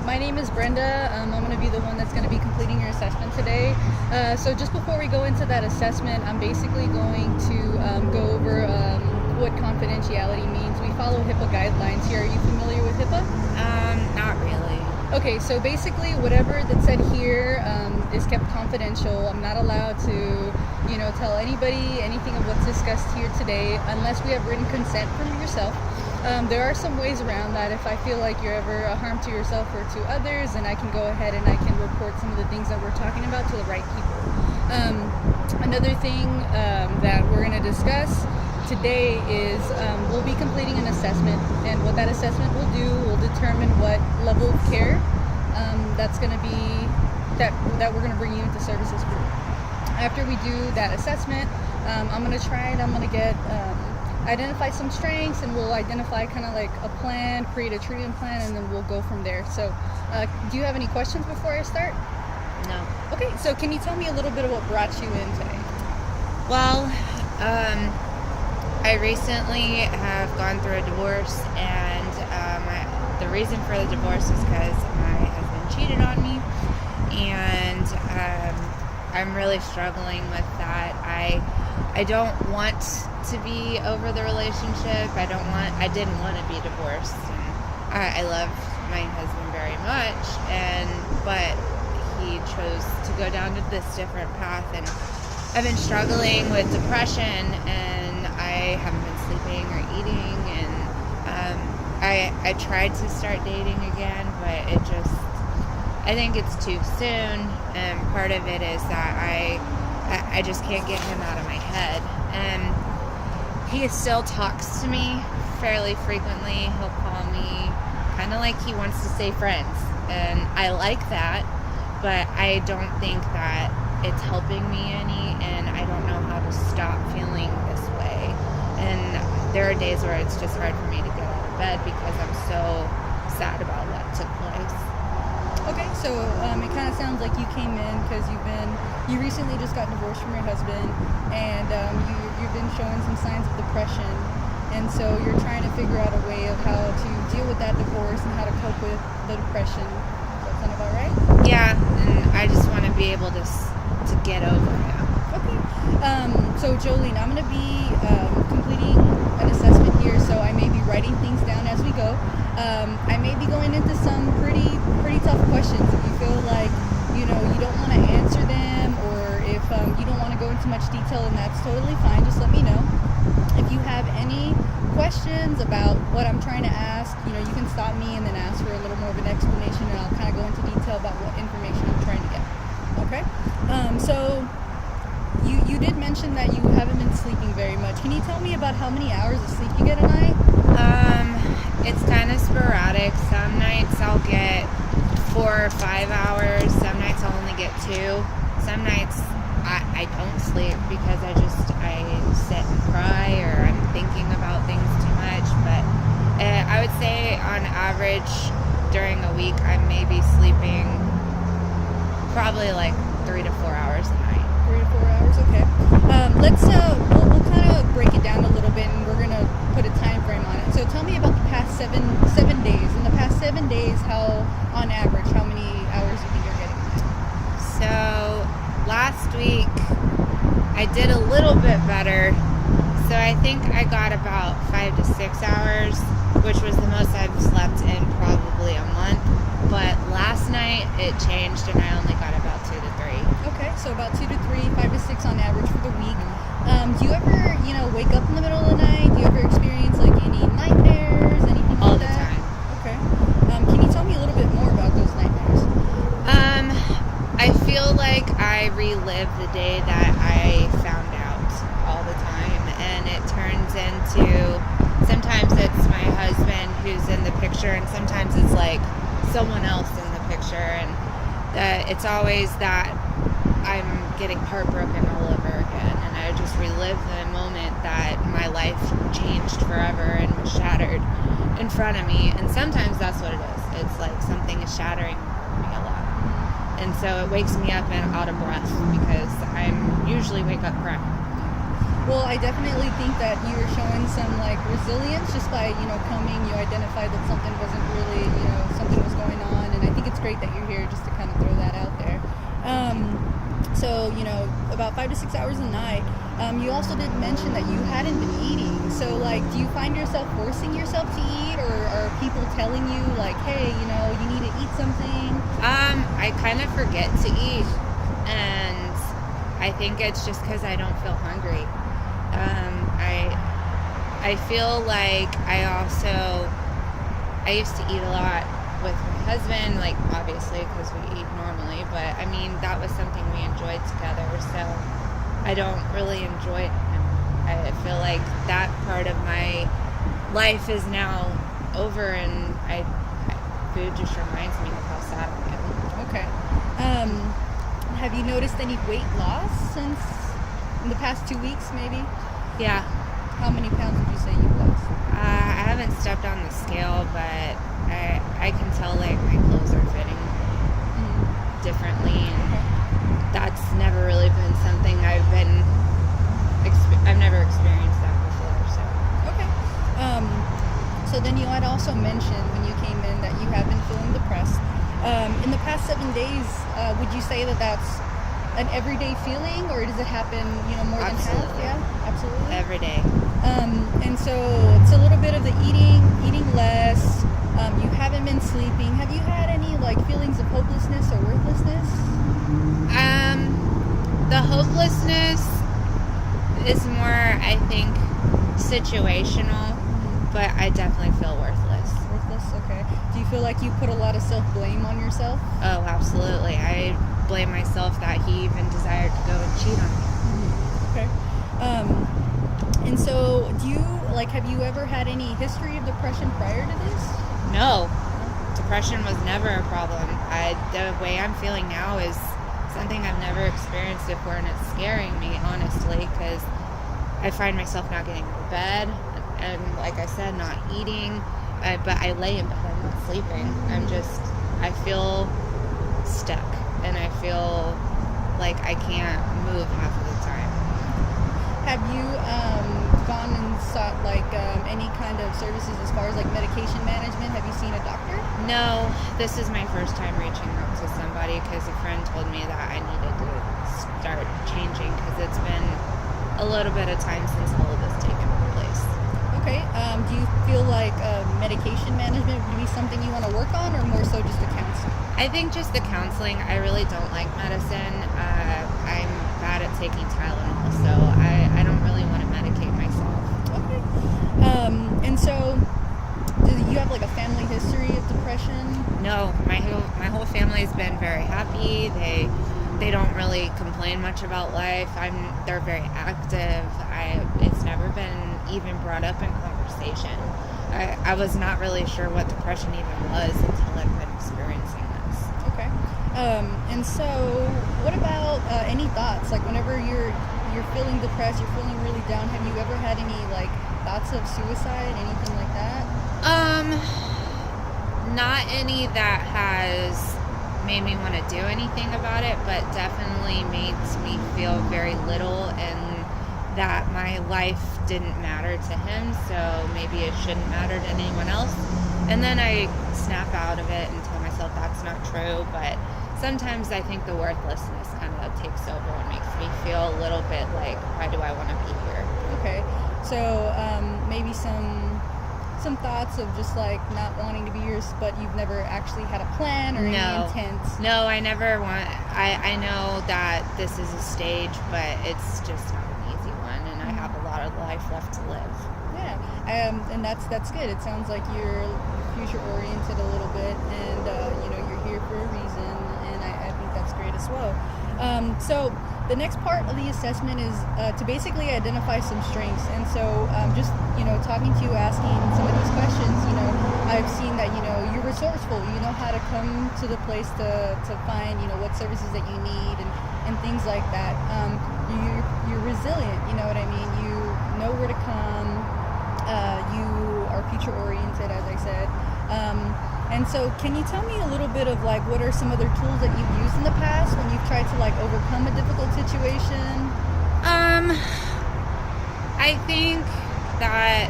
my name is Brenda. I'm going to be the one that's going to be completing your assessment today. So just before we go into that assessment, I'm basically going to go over what confidentiality means. We follow HIPAA guidelines here. Are you familiar with HIPAA? Not really. Okay, so basically whatever that's said here is kept confidential. I'm not allowed to, tell anybody anything of what's discussed here today unless we have written consent from yourself. There are some ways around that. If I feel like you're ever a harm to yourself or to others, then I can go ahead and I can report some of the things that we're talking about to the right people. Another thing that we're going to discuss today is we'll be completing an assessment, and what that assessment will do will determine what level of care that's going to be that we're going to bring you into services for. After we do that assessment, I'm going to get identify some strengths, and we'll identify kind of like a plan, create a treatment plan, and then we'll go from there. So do you have any questions before I start? No. Okay, so can you tell me a little bit of what brought you in today? Well, I recently have gone through a divorce, and the reason for the divorce is because my husband cheated on me, and I'm really struggling with that. I don't want to be over the relationship. I didn't want to be divorced. And I love my husband very much, but he chose to go down to this different path, and I've been struggling with depression, and I haven't been sleeping or eating, and I tried to start dating again, but I think it's too soon, and part of it is that I just can't get him out of my head, and he still talks to me fairly frequently. He'll call me kind of like he wants to stay friends, and I like that, but I don't think that it's helping me any, and I don't know how to stop feeling this way. And there are days where it's just hard for me to get out of bed because I'm so sad about what took place. Okay, so it kind of sounds like you came in because you recently just got divorced from your husband, and you've been showing some signs of depression, and so you're trying to figure out a way of how to deal with that divorce and how to cope with the depression. Does that sound about right? Yeah, and I just want to be able to get over him. Okay. So Jolene, I'm going to be completing an assessment here, so I may be writing things down as we go. I may be going into some pretty tough questions. If you feel like you don't want to answer them, or if you don't want to go into much detail, and that's totally fine. Just let me know. If you have any questions about what I'm trying to ask, you can stop me and then ask for a little more of an explanation, and I'll kind of go into detail about what information I'm trying to get. Okay? So you did mention that you haven't been sleeping very much. Can you tell me about how many hours of sleep you get a night? It's kind of sporadic. Some nights I'll get 4 or 5 hours. Some nights I'll only get 2. Some nights I don't sleep because I sit and cry, or I'm thinking about things too much. But I would say on average during a week I may be sleeping probably like 3 to 4 hours a night. 3 to 4 hours, okay. We'll kind of break it down a little bit, and we're gonna put a time frame on it. So tell me about the past seven days. In the past 7 days, on average, how many hours do you think you're getting? So last week I did a little bit better. So I think I got about 5 to 6 hours, which was the most I've slept in probably a month. But last night it changed, and I only got about 2 to 3. Okay, so about 2 to 3, 5 to 6 on average for the week. Do you ever, wake up in the middle of the night? Do you ever experience like any nightmares, anything All like the that? time. Okay. Can you tell me a little bit more about those nightmares? I feel like I relive the day that I found out all the time, and it turns into, sometimes it's my husband who's in the picture, and sometimes it's like someone else in the picture, and it's always that I'm getting heartbroken all over again, and I just relive the moment that my life changed forever and was shattered in front of me. And sometimes that's what it is. It's like something is shattering me a lot, and so it wakes me up and out of breath because I'm usually wake up crying. Well, I definitely think that you were showing some resilience just by coming. You identified that something wasn't really something was going on, and I think it's great that you're here, just to kind of throw that out there. So, about 5 to 6 hours a night. You also did mention that you hadn't been eating. So, like, do you find yourself forcing yourself to eat, or are people telling you, like, hey, you need to eat something? I kind of forget to eat, and I think it's just because I don't feel hungry. I feel like I used to eat a lot with my husband, like, obviously, because we eat normally, but, I mean, that was something we enjoyed together, so I don't really enjoy it. I feel like that part of my life is now over, and food just reminds me of how sad I am. Okay. Have you noticed any weight loss since in the past 2 weeks, maybe? Yeah. How many pounds would you say you've lost? I haven't stepped on the scale, but I can tell, like, my clothes are fitting differently, and that's never really been something I've never experienced that before, so. Okay. So then you had also mentioned when you came in that you have been feeling depressed. In the past 7 days, would you say that that's an everyday feeling, or does it happen, more than half? Yeah, absolutely. Every day. And so it's a little bit of the eating less. You haven't been sleeping. Have you had any, like, feelings of hopelessness or worthlessness? The hopelessness is more, I think, situational, but I definitely feel worthless. Worthless, okay. Do you feel like you put a lot of self-blame on yourself? Oh, absolutely. I blame myself that he even desired to go and cheat on me. Okay. And so have you ever had any history of depression prior to this? No. Depression was never a problem. The way I'm feeling now is something I've never experienced before, and it's scaring me, honestly, because I find myself not getting out of bed, and like I said, not eating, but I lay in bed, I'm not sleeping. I feel stuck, and I feel like I can't move half of the time. Have you gone and sought, like, any kind of services as far as, like, medication management? Have you seen a doctor? No, this is my first time reaching out to somebody, because a friend told me that I needed to start changing, because it's been a little bit of time since all of this taken place. Okay. Do you feel like medication management would be something you want to work on, or more so just the counseling? I think just the counseling. I really don't like medicine. I'm bad at taking Tylenol, so I don't really want to medicate myself. Okay. And so, do you have, like, a family history of depression? No, my whole family's been very happy. They don't really complain much about life. They're very active. It's never been even brought up in conversation. I was not really sure what depression even was until I've been experiencing this. Okay. And so, what about any thoughts? Like, whenever you're feeling depressed, you're feeling really down, have you ever had any, like, thoughts of suicide, anything like that? Not any that has made me want to do anything about it, but definitely makes me feel very little, and that my life didn't matter to him, so maybe it shouldn't matter to anyone else. And then I snap out of it and tell myself that's not true, but sometimes I think the worthlessness kind of takes over and makes me feel a little bit like, why do I want to be here? Okay. So, maybe some thoughts of just, like, not wanting to be yours, but you've never actually had a plan or any intent? No, I never want. I know that this is a stage, but it's just not an easy one, and I have a lot of life left to live. Yeah, and that's good. It sounds like you're future oriented a little bit, and you're here for a reason, and I think that's great as well. So the next part of the assessment is to basically identify some strengths, and so just talking to you, asking some of these questions, I've seen that you're resourceful. You know how to come to the place to find what services that you need and things like that. You're resilient. You know what I mean. You know where to come. You are future oriented, as I said. And so, can you tell me a little bit of, like, what are some other tools that you've used in the past when you've tried to, like, overcome a difficult situation? I think that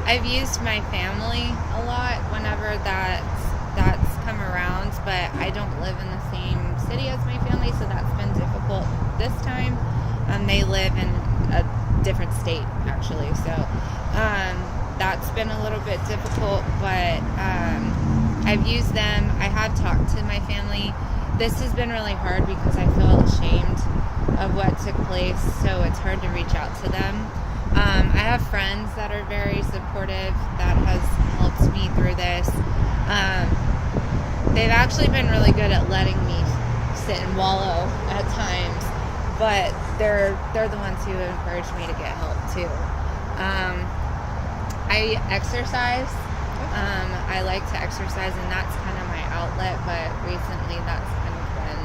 I've used my family a lot whenever that's come around, but I don't live in the same city as my family, so that's been difficult this time. They live in a different state, actually, so that's been a little bit difficult, but I've used them. I have talked to my family. This has been really hard because I feel ashamed of what took place, so it's hard to reach out to them. I have friends that are very supportive that has helped me through this. They've actually been really good at letting me sit and wallow at times, but they're the ones who encourage me to get help too. I exercise. I like to exercise, and that's kind of my outlet, but recently that's kind of been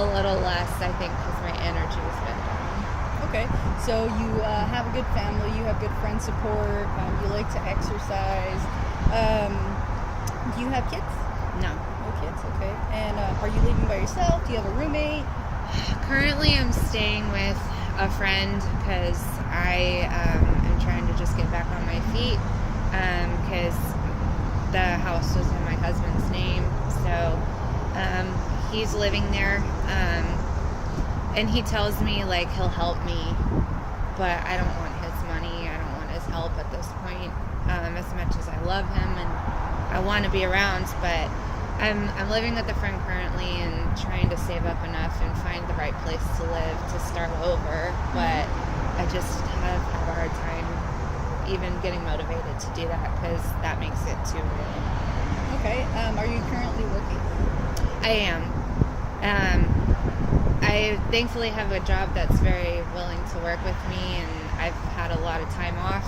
a little less, I think, because my energy has been down. Okay, so you have a good family, you have good friend support, you like to exercise. Do you have kids? No. No kids, okay. And are you living by yourself? Do you have a roommate? Currently, I'm staying with a friend because I am trying to just get back on my feet because the house was in my husband's name. So he's living there. And he tells me, like, he'll help me, but I don't want his money. I don't want his help at this point, as much as I love him and I want to be around. But I'm living with a friend currently and trying to save up enough and find the right place to live to start over. But I just have had a hard time even getting motivated to do that because that makes it too real. Okay. Are you currently working? I am. I thankfully have a job that's very willing to work with me, and I've had a lot of time off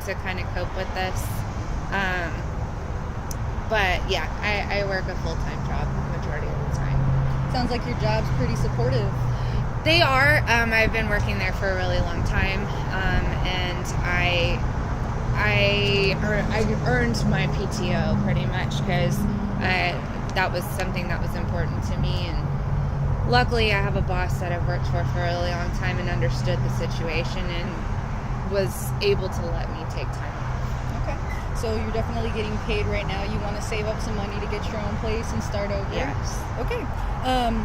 to kind of cope with this. But yeah, I work a full-time job majority of the time. Sounds like your job's pretty supportive. They are. I've been working there for a really long time, and I earned my PTO pretty much because that was something that was important to me, and luckily I have a boss that I've worked for a really long time and understood the situation and was able to let me take time off. Okay. So you're definitely getting paid right now. You want to save up some money to get your own place and start over? Yes. Okay.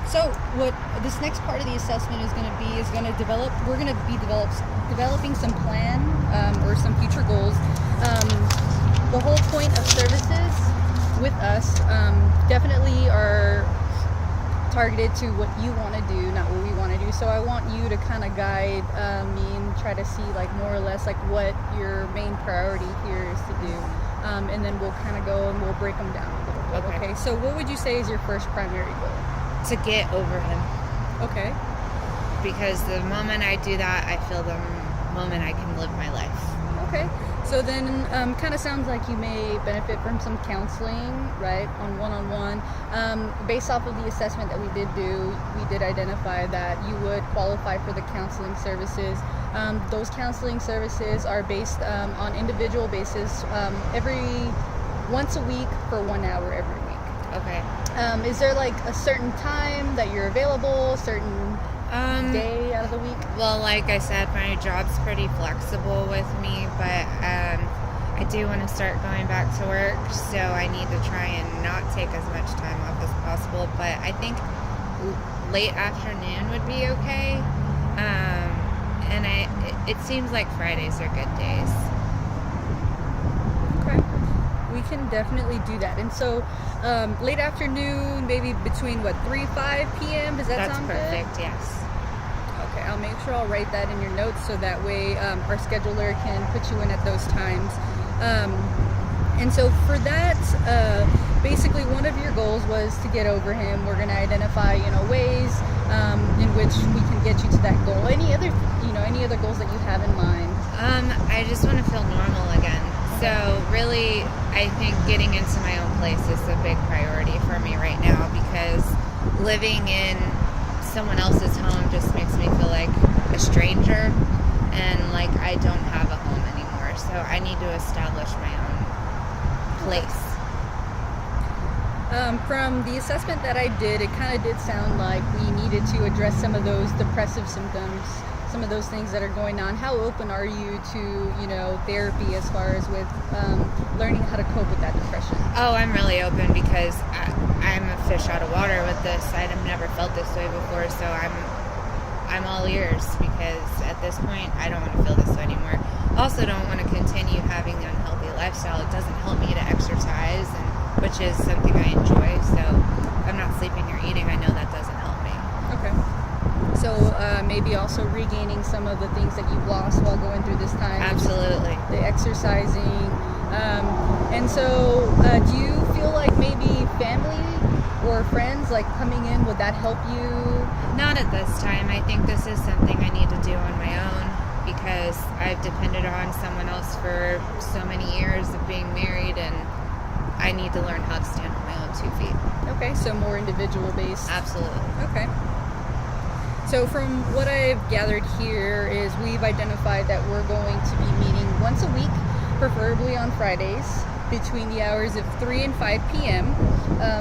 So what this next part of the assessment is going to be is going to develop. We're going to be developing some plan or some future goals. The whole point of services with us definitely are targeted to what you want to do, not what we want to do. So I want you to kind of guide me and try to see, like, more or less like what your main priority here is to do, and then we'll kind of go and we'll break them down a little bit. Okay. So what would you say is your first primary goal? To get over him. Okay. Because the moment I do that, I feel the moment I can live my life. Okay. So then kind of sounds like you may benefit from some counseling, right, on one-on-one. Based off of the assessment that we did do, we did identify that you would qualify for the counseling services. Those counseling services are based on individual basis once a week for 1 hour every week. Okay. Is there like a certain time that you're available, a certain day out of the week? Well, like I said, my job's pretty flexible with me, but I do want to start going back to work, so I need to try and not take as much time off as possible. But I think late afternoon would be okay, and it seems like Fridays are good days. Okay, we can definitely do that. And so late afternoon, maybe between 3-5 p.m. Does that sound good? That's perfect. Yes. Okay, I'll make sure I'll write that in your notes so that way our scheduler can put you in at those times. And so for that, basically one of your goals was to get over him. We're going to identify, ways in which we can get you to that goal. Any other goals that you have in mind? I just want to feel normal again. So really, I think getting into my own place is a big priority for me right now, because living in someone else's home just makes me feel like a stranger and like I don't have a home anymore. So I need to establish my own place. From the assessment that I did, it kind of did sound like we needed to address some of those depressive symptoms. some of those things that are going on, how open are you to, therapy as far as with learning how to cope with that depression? Oh, I'm really open because I'm a fish out of water with this. I've never felt this way before, so I'm all ears because at this point I don't want to feel this way anymore. Also don't want to continue having an unhealthy lifestyle. It doesn't help me to exercise, which is something I enjoy. So if I'm not sleeping or eating, I know that doesn't help me. Okay. So maybe also regaining some of the things that you've lost while going through this time. Absolutely. The exercising. And so do you feel like maybe family or friends like coming in, would that help you? Not at this time. I think this is something I need to do on my own because I've depended on someone else for so many years of being married, and I need to learn how to stand on my own 2 feet. Okay, so more individual based. Absolutely. Okay. So from what I've gathered here is we've identified that we're going to be meeting once a week, preferably on Fridays, between the hours of 3 and 5 p.m.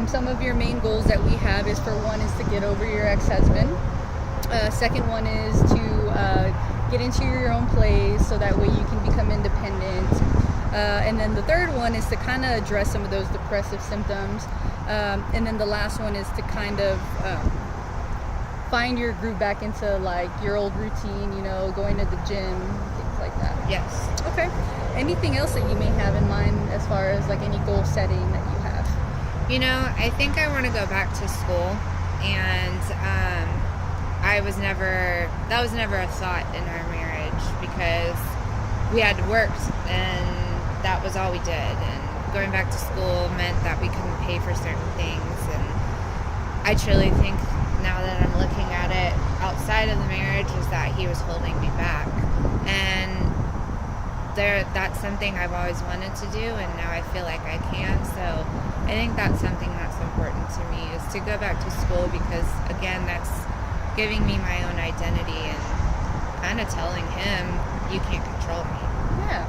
Some of your main goals that we have is, for one, is to get over your ex-husband. Second one is to get into your own place so that way you can become independent. And then the third one is to kind of address some of those depressive symptoms. And then the last one is to kind of find your groove back into like your old routine, going to the gym, things like that. Yes. Okay. Anything else that you may have in mind as far as like any goal setting that you have? I think I want to go back to school, and that was never a thought in our marriage because we had work and that was all we did. And going back to school meant that we couldn't pay for certain things. And I truly think now that I'm looking at it outside of the marriage is that he was holding me back. And that's something I've always wanted to do, and now I feel like I can. So I think that's something that's important to me, is to go back to school because, again, that's giving me my own identity and kind of telling him, you can't control me. Yeah.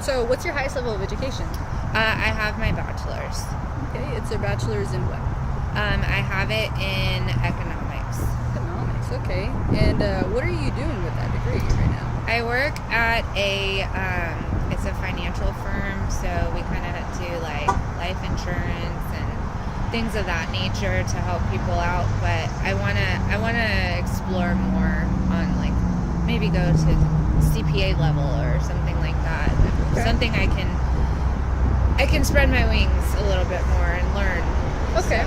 So what's your highest level of education? I have my bachelor's. Okay, it's a bachelor's in what? I have it in economics. Economics, okay. And what are you doing with that degree right now? I work at it's a financial firm, so we kind of do like life insurance and things of that nature to help people out. But I wanna explore more on like maybe go to CPA level or something like that. Okay. Something I can spread my wings a little bit more and learn. Okay.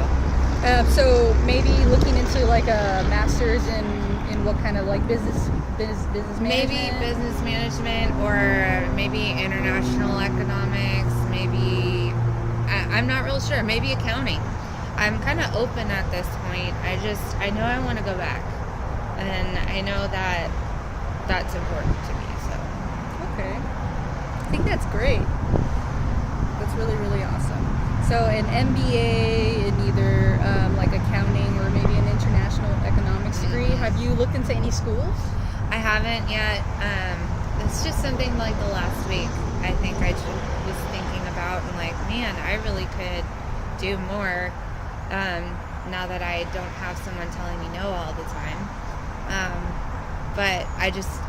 So maybe looking into like a master's in what kind of like business management? Maybe business management, or maybe international economics, maybe I'm not real sure, maybe accounting. I'm kind of open at this point. I know I want to go back, and I know that that's important to me. So okay, I think that's great. That's really, really awesome. So an MBA in either like accounting or maybe an international economics degree. Have you looked into any schools? I haven't yet. It's just something like the last week I think I was thinking about, and like, man, I really could do more now that I don't have someone telling me no all the time. But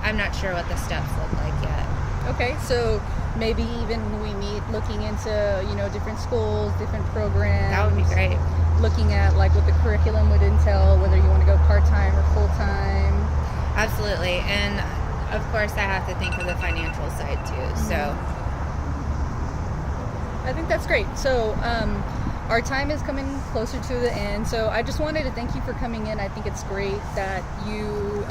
I'm not sure what the steps look like yet. Okay, so maybe even when we meet, looking into, different schools, different programs. That would be great. Looking at like what the curriculum would entail, whether you want to go part-time or full-time. Absolutely. And of course I have to think of the financial side too. So I think that's great. So our time is coming closer to the end. So I just wanted to thank you for coming in. I think it's great that you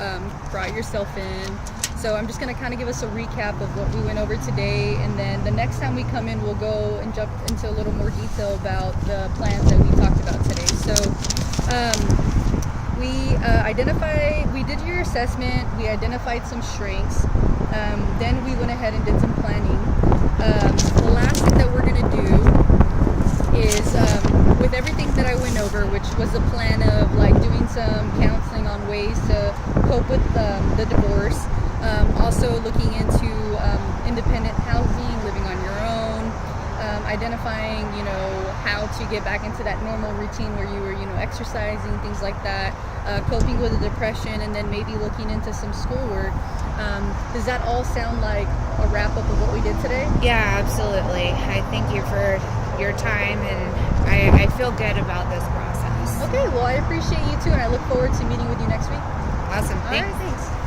brought yourself in. So I'm just going to kind of give us a recap of what we went over today, and then the next time we come in, we'll go and jump into a little more detail about the plans that we talked about today. So we did your assessment, we identified some strengths, then we went ahead and did some planning. The last thing that we're going to do is, with everything that I went over, which was the plan of like doing some counseling on ways to cope with the divorce, also looking into independent housing, living on your own, identifying, how to get back into that normal routine where you were, exercising, things like that, coping with the depression, and then maybe looking into some schoolwork. Does that all sound like a wrap up of what we did today? Yeah, absolutely. I thank you for your time, and I feel good about this process. Okay, well, I appreciate you too, and I look forward to meeting with you next week. Awesome. All right, thanks.